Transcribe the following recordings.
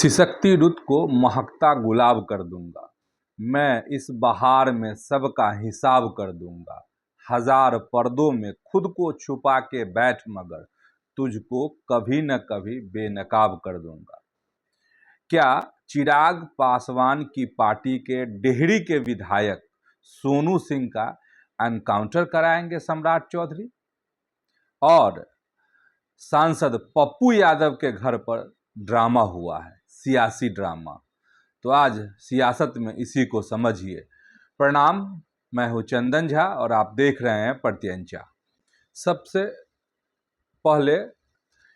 सिसकती रुत को महकता गुलाब कर दूंगा। मैं इस बहार में सबका हिसाब कर दूंगा। हजार पर्दों में खुद को छुपा के बैठ मगर तुझको कभी न कभी बेनकाब कर दूंगा। क्या चिराग पासवान की पार्टी के डेहरी के विधायक सोनू सिंह का एनकाउंटर कराएंगे सम्राट चौधरी? और सांसद पप्पू यादव के घर पर ड्रामा हुआ है, सियासी ड्रामा। तो आज सियासत में इसी को समझिए। प्रणाम, मैं हूं चंदन झा और आप देख रहे हैं प्रत्यंचा। सबसे पहले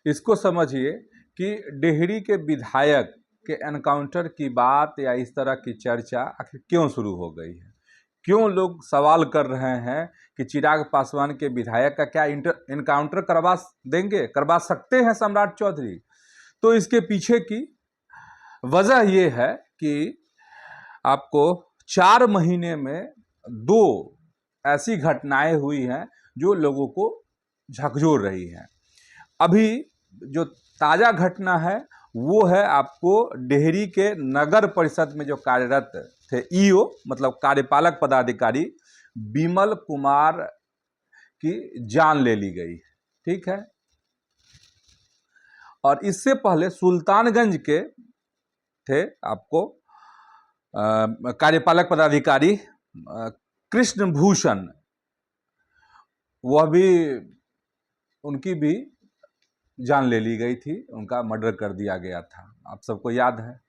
इसको समझिए कि डेहरी के विधायक के एनकाउंटर की बात या इस तरह की चर्चा आखिर क्यों शुरू हो गई है। क्यों लोग सवाल कर रहे हैं कि चिराग पासवान के विधायक का क्या एनकाउंटर करवा सकते हैं सम्राट चौधरी। तो इसके पीछे की वजह यह है कि आपको 4 महीने में 2 ऐसी घटनाएं हुई हैं जो लोगों को झकझोर रही हैं। अभी जो ताजा घटना है वो है आपको डेहरी के नगर परिषद में जो कार्यरत थे ईओ मतलब कार्यपालक पदाधिकारी बिमल कुमार की जान ले ली गई। ठीक है। और इससे पहले सुल्तानगंज के थे आपको कार्यपालक पदाधिकारी कृष्ण भूषण, वह भी उनकी भी जान ले ली गई थी, उनका मर्डर कर दिया गया था, आप सबको याद है।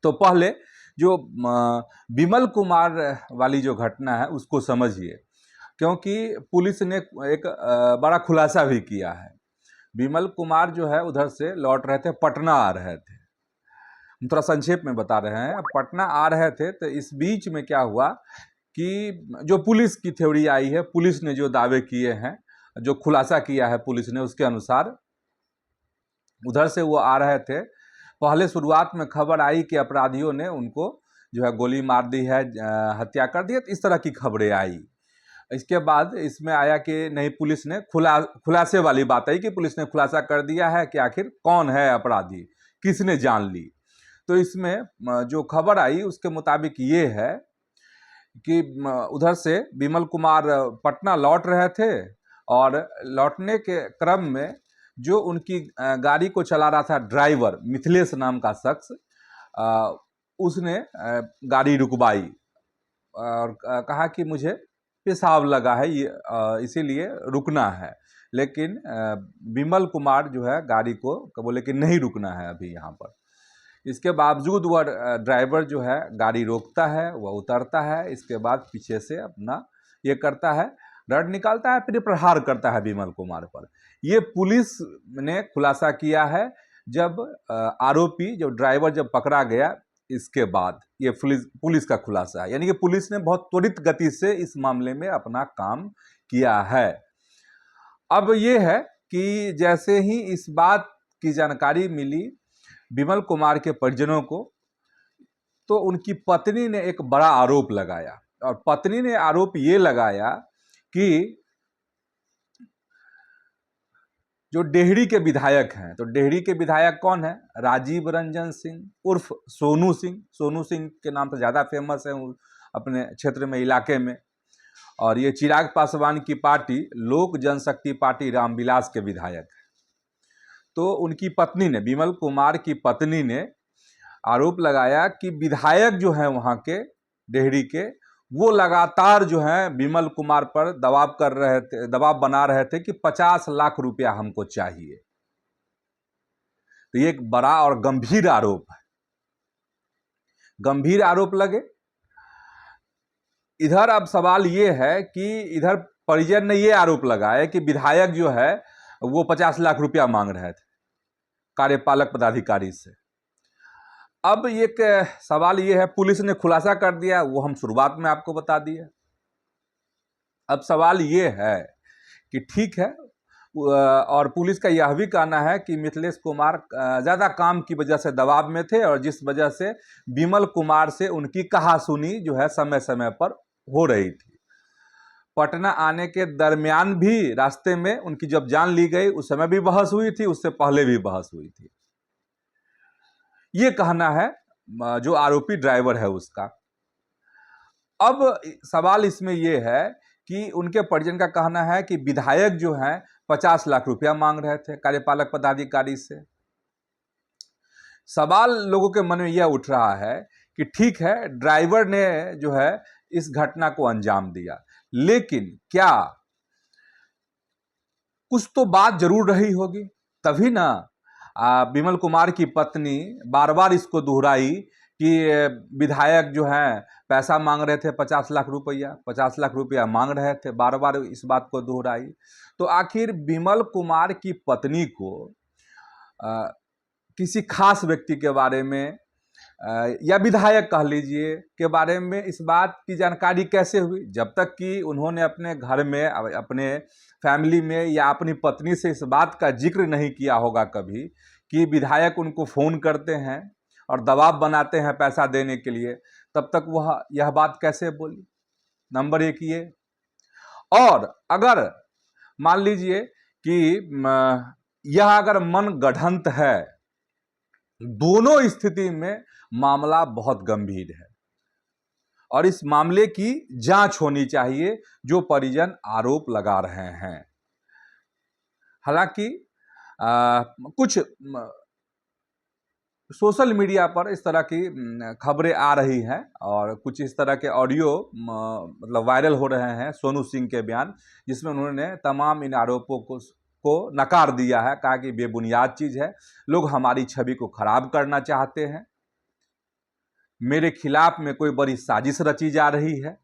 तो पहले जो बिमल कुमार वाली जो घटना है उसको समझिए, क्योंकि पुलिस ने एक बड़ा खुलासा भी किया है। बिमल कुमार जो है उधर से लौट रहे थे, पटना आ रहे थे। हम थोड़ा संक्षेप में बता रहे हैं। पटना आ रहे थे तो इस बीच में क्या हुआ कि जो पुलिस की थ्योरी आई है, पुलिस ने जो दावे किए हैं, जो खुलासा किया है पुलिस ने, उसके अनुसार उधर से वो आ रहे थे। पहले शुरुआत में खबर आई कि अपराधियों ने उनको जो है गोली मार दी है, हत्या कर दी है, तो इस तरह की खबरें आई। इसके बाद इसमें आया कि नहीं, पुलिस ने खुलासे वाली बात आई कि पुलिस ने खुलासा कर दिया है कि आखिर कौन है अपराधी, किसने जान ली। तो इसमें जो खबर आई उसके मुताबिक ये है कि उधर से बिमल कुमार पटना लौट रहे थे और लौटने के क्रम में जो उनकी गाड़ी को चला रहा था ड्राइवर मिथिलेश नाम का शख्स, उसने गाड़ी रुकवाई और कहा कि मुझे पेशाब लगा है, ये इसीलिए रुकना है। लेकिन बिमल कुमार जो है गाड़ी को बोले कि नहीं रुकना है अभी यहाँ पर। इसके बावजूद वह ड्राइवर जो है गाड़ी रोकता है, वह उतरता है। इसके बाद पीछे से अपना ये करता है, रड निकालता है, फिर प्रहार करता है बिमल कुमार पर। ये पुलिस ने खुलासा किया है। जब आरोपी जो ड्राइवर जब पकड़ा गया, इसके बाद ये पुलिस का खुलासा है। यानी कि पुलिस ने बहुत त्वरित गति से इस मामले में अपना काम किया है। अब ये है कि जैसे ही इस बात की जानकारी मिली बिमल कुमार के परिजनों को, तो उनकी पत्नी ने एक बड़ा आरोप लगाया। और पत्नी ने आरोप ये लगाया कि जो डेहरी के विधायक हैं, तो डेहरी के विधायक कौन है? राजीव रंजन सिंह उर्फ सोनू सिंह। सोनू सिंह के नाम से ज़्यादा फेमस है अपने क्षेत्र में, इलाके में। और ये चिराग पासवान की पार्टी लोक जनशक्ति पार्टी रामविलास के विधायक है। तो उनकी पत्नी ने, बिमल कुमार की पत्नी ने आरोप लगाया कि विधायक जो है वहाँ के डेहरी के, वो लगातार जो है बिमल कुमार पर दबाव बना रहे थे कि 50 लाख रुपया हमको चाहिए। तो ये एक बड़ा और गंभीर आरोप है, गंभीर आरोप लगे। इधर अब सवाल ये है कि इधर परिजन ने ये आरोप लगाया कि विधायक जो है वो 50 लाख रुपया मांग रहे थे कार्यपालक पदाधिकारी से। अब एक सवाल ये है, पुलिस ने खुलासा कर दिया, वो हम शुरुआत में आपको बता दिए। अब सवाल ये है कि ठीक है, और पुलिस का यह भी कहना है कि मिथिलेश कुमार ज़्यादा काम की वजह से दबाव में थे और जिस वजह से बिमल कुमार से उनकी कहासुनी जो है समय समय पर हो रही थी। पटना आने के दरमियान भी रास्ते में उनकी जब जान ली गई, उस समय भी बहस हुई थी, उससे पहले भी बहस हुई थी। ये कहना है जो आरोपी ड्राइवर है उसका। अब सवाल इसमें ये है कि उनके परिजन का कहना है कि विधायक जो हैं 50 लाख रुपया मांग रहे थे कार्यपालक पदाधिकारी से। सवाल लोगों के मन में यह उठ रहा है कि ठीक है, ड्राइवर ने जो है इस घटना को अंजाम दिया, लेकिन क्या कुछ तो बात जरूर रही होगी, तभी ना विमल कुमार की पत्नी बार बार इसको दोहराई कि विधायक जो हैं पैसा मांग रहे थे 50 लाख रुपया, 50 लाख रुपया मांग रहे थे, बार बार इस बात को दोहराई। तो आखिर विमल कुमार की पत्नी को किसी खास व्यक्ति के बारे में या विधायक कह लीजिए के बारे में इस बात की जानकारी कैसे हुई, जब तक कि उन्होंने अपने घर में, अपने फैमिली में या अपनी पत्नी से इस बात का जिक्र नहीं किया होगा कभी कि विधायक उनको फ़ोन करते हैं और दबाव बनाते हैं पैसा देने के लिए, तब तक वह यह बात कैसे बोली। नंबर एक ये। और अगर मान लीजिए कि यह अगर मन गढ़ंत है, दोनों स्थिति में मामला बहुत गंभीर है और इस मामले की जांच होनी चाहिए जो परिजन आरोप लगा रहे हैं। हालांकि कुछ सोशल मीडिया पर इस तरह की खबरें आ रही हैं और कुछ इस तरह के ऑडियो मतलब वायरल हो रहे हैं सोनू सिंह के बयान, जिसमें उन्होंने तमाम इन आरोपों को नकार दिया है, कहा कि बेबुनियाद चीज़ है, लोग हमारी छवि को खराब करना चाहते हैं, मेरे खिलाफ में कोई बड़ी साजिश रची जा रही है।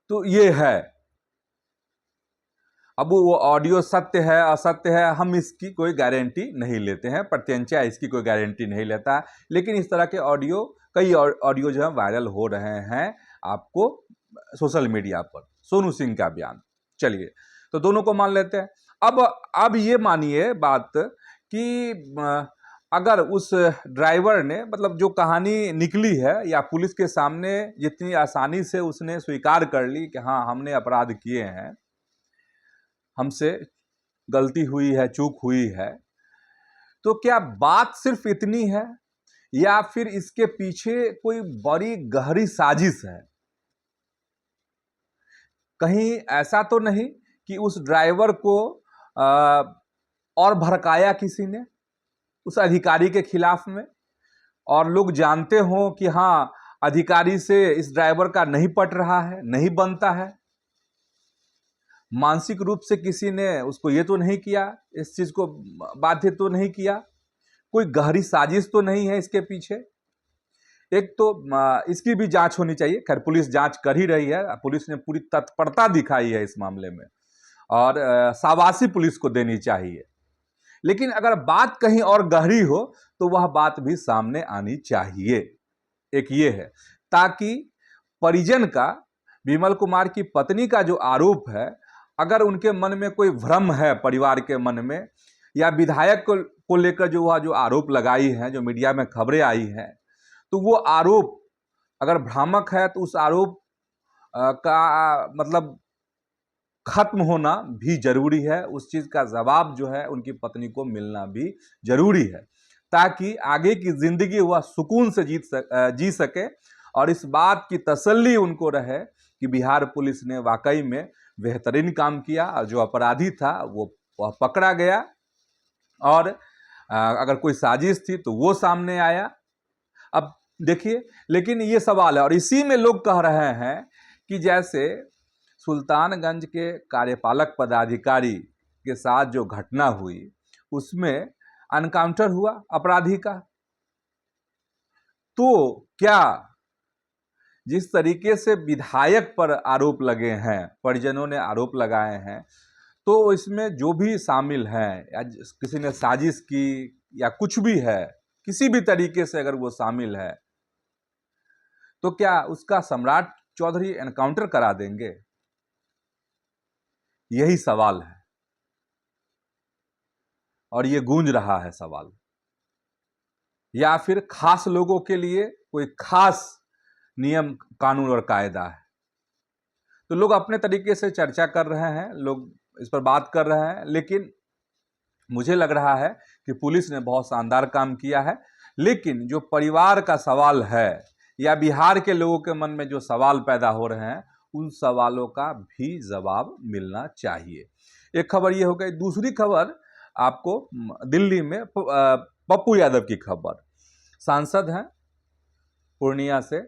तो ये है। अब वो ऑडियो सत्य है असत्य है हम इसकी कोई गारंटी नहीं लेते हैं, प्रत्यंचा इसकी कोई गारंटी नहीं लेता, लेकिन इस तरह के ऑडियो, कई ऑडियो जो है वायरल हो रहे हैं आपको सोशल मीडिया पर। सोनू सिंह का बयान, चलिए तो दोनों को मान लेते हैं। अब ये मानिए बात कि अगर उस ड्राइवर ने, मतलब जो कहानी निकली है या पुलिस के सामने जितनी आसानी से उसने स्वीकार कर ली कि हाँ हमने अपराध किए हैं, हमसे गलती हुई है, चूक हुई है, तो क्या बात सिर्फ इतनी है या फिर इसके पीछे कोई बड़ी गहरी साजिश है? कहीं ऐसा तो नहीं कि उस ड्राइवर को और भड़काया किसी ने उस अधिकारी के खिलाफ में, और लोग जानते हों कि हाँ अधिकारी से इस ड्राइवर का नहीं पट रहा है, नहीं बनता है, मानसिक रूप से किसी ने उसको ये तो नहीं किया, इस चीज को बाध्य तो नहीं किया, कोई गहरी साजिश तो नहीं है इसके पीछे? एक तो इसकी भी जांच होनी चाहिए। खैर पुलिस जांच कर ही रही है, पुलिस ने पूरी तत्परता दिखाई है इस मामले में और शाबाशी पुलिस को देनी चाहिए, लेकिन अगर बात कहीं और गहरी हो तो वह बात भी सामने आनी चाहिए। एक ये है, ताकि परिजन का, विमल कुमार की पत्नी का जो आरोप है, अगर उनके मन में कोई भ्रम है परिवार के मन में, या विधायक को लेकर जो आरोप लगाई हैं, जो मीडिया में खबरें आई हैं, तो वो आरोप अगर भ्रामक है तो उस आरोप का मतलब खत्म होना भी जरूरी है। उस चीज का जवाब जो है उनकी पत्नी को मिलना भी जरूरी है, ताकि आगे की जिंदगी वह सुकून से जी सके और इस बात की तसल्ली उनको रहे कि बिहार पुलिस ने वाकई में बेहतरीन काम किया और जो अपराधी था वह पकड़ा गया, और अगर कोई साजिश थी तो वो सामने आया। अब देखिए, लेकिन ये सवाल है और इसी में लोग कह रहे हैं कि जैसे सुल्तानगंज के कार्यपालक पदाधिकारी के साथ जो घटना हुई उसमें एनकाउंटर हुआ अपराधी का, तो क्या जिस तरीके से विधायक पर आरोप लगे हैं, परिजनों ने आरोप लगाए हैं, तो इसमें जो भी शामिल हैं या किसी ने साजिश की या कुछ भी है, किसी भी तरीके से अगर वो शामिल है, तो क्या उसका सम्राट चौधरी एनकाउंटर करा देंगे? यही सवाल है और ये गूंज रहा है सवाल। या फिर खास लोगों के लिए कोई खास नियम कानून और कायदा है? तो लोग अपने तरीके से चर्चा कर रहे हैं, लोग इस पर बात कर रहे हैं, लेकिन मुझे लग रहा है कि पुलिस ने बहुत शानदार काम किया है, लेकिन जो परिवार का सवाल है या बिहार के लोगों के मन में जो सवाल पैदा हो रहे हैं, उन सवालों का भी जवाब मिलना चाहिए। एक खबर ये हो गई। दूसरी खबर आपको दिल्ली में पप्पू यादव की खबर। सांसद हैं पूर्णिया से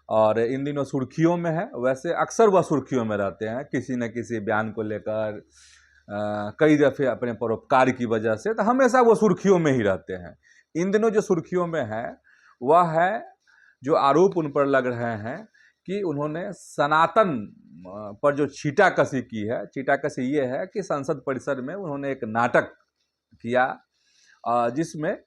और इन दिनों सुर्खियों में है। वैसे अक्सर वह सुर्खियों में रहते हैं किसी न किसी बयान को लेकर, कई दफ़े अपने परोपकार की वजह से, तो हमेशा वो सुर्खियों में ही रहते हैं। इन दिनों जो सुर्खियों में है वह है जो आरोप उन पर लग रहे हैं कि उन्होंने सनातन पर जो छीटाकशी की है। छीटाकशी ये है कि संसद परिसर में उन्होंने एक नाटक किया जिसमें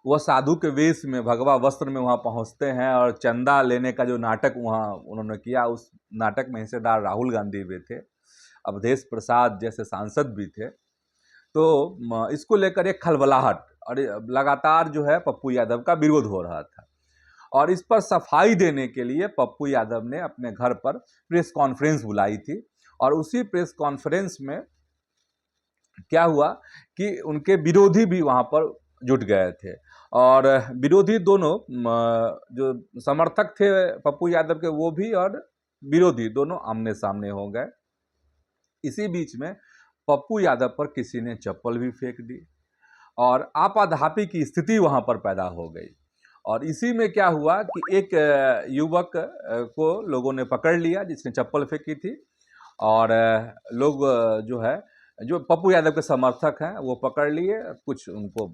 वह साधु के वेश में, भगवा वस्त्र में वहाँ पहुँचते हैं और चंदा लेने का जो नाटक वहाँ उन्होंने किया, उस नाटक में हिस्सेदार राहुल गांधी भी थे, अवधेश प्रसाद जैसे सांसद भी थे। तो इसको लेकर एक खलबलाहट और लगातार जो है पप्पू यादव का विरोध हो रहा था, और इस पर सफाई देने के लिए पप्पू यादव ने अपने घर पर प्रेस कॉन्फ्रेंस बुलाई थी। और उसी प्रेस कॉन्फ्रेंस में क्या हुआ कि उनके विरोधी भी वहाँ पर जुट गए थे, और विरोधी दोनों जो समर्थक थे पप्पू यादव के वो भी, और विरोधी दोनों आमने सामने हो गए। इसी बीच में पप्पू यादव पर किसी ने चप्पल भी फेंक दी और आपाधापी की स्थिति वहाँ पर पैदा हो गई। और इसी में क्या हुआ कि एक युवक को लोगों ने पकड़ लिया जिसने चप्पल फेंकी थी, और लोग जो है, जो पप्पू यादव के समर्थक हैं, वो पकड़ लिए। कुछ उनको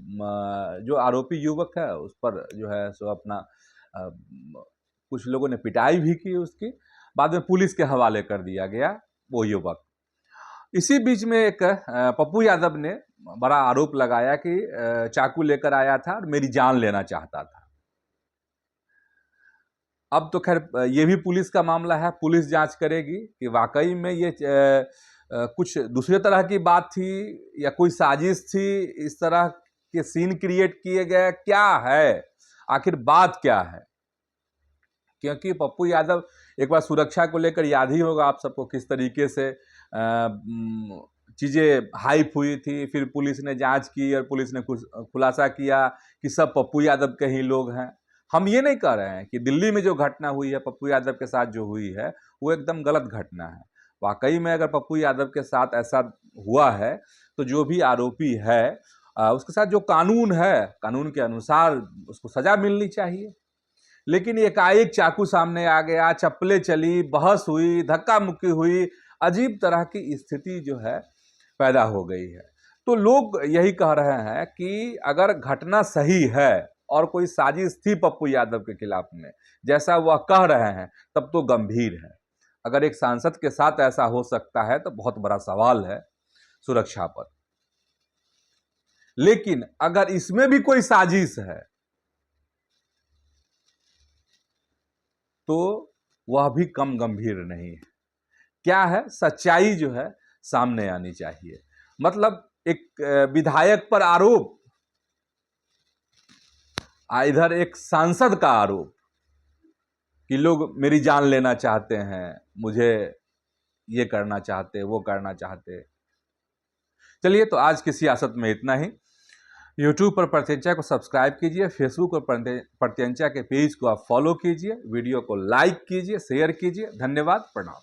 जो आरोपी युवक है उस पर जो है सो अपना कुछ लोगों ने पिटाई भी की उसकी। बाद में पुलिस के हवाले कर दिया गया वो युवक। इसी बीच में एक पप्पू यादव ने बड़ा आरोप लगाया कि चाकू लेकर आया था और मेरी जान लेना चाहता था। अब तो खैर ये भी पुलिस का मामला है, पुलिस जांच करेगी कि वाकई में ये कुछ दूसरे तरह की बात थी या कोई साजिश थी, इस तरह के सीन क्रिएट किए गए, क्या है आखिर बात क्या है। क्योंकि पप्पू यादव, एक बार सुरक्षा को लेकर याद ही होगा आप सबको किस तरीके से चीज़ें हाइप हुई थी। फिर पुलिस ने जांच की और पुलिस ने खुलासा किया कि सब पप्पू यादव के ही लोग हैं। हम ये नहीं कह रहे हैं कि दिल्ली में जो घटना हुई है पप्पू यादव के साथ जो हुई है वो एकदम गलत घटना है। वाकई में अगर पप्पू यादव के साथ ऐसा हुआ है तो जो भी आरोपी है उसके साथ जो कानून है, कानून के अनुसार उसको सजा मिलनी चाहिए। लेकिन एकाएक चाकू सामने आ गया, चप्पलें चली, बहस हुई, धक्का मुक्की हुई, अजीब तरह की स्थिति जो है पैदा हो गई है। तो लोग यही कह रहे हैं कि अगर घटना सही है और कोई साजिश थी पप्पू यादव के खिलाफ में, जैसा वह कह रहे हैं, तब तो गंभीर है। अगर एक सांसद के साथ ऐसा हो सकता है तो बहुत बड़ा सवाल है सुरक्षा पर। लेकिन अगर इसमें भी कोई साजिश है तो वह भी कम गंभीर नहीं है। क्या है, सच्चाई जो है सामने आनी चाहिए। मतलब एक विधायक पर आरोप, इधर एक सांसद का आरोप कि लोग मेरी जान लेना चाहते हैं, मुझे ये करना चाहते, वो करना चाहते। चलिए, तो आज की सियासत में इतना ही। YouTube पर प्रत्यंचा को सब्सक्राइब कीजिए, फेसबुक पर प्रत्यंचा के पेज को आप फॉलो कीजिए, वीडियो को लाइक कीजिए, शेयर कीजिए। धन्यवाद, प्रणाम।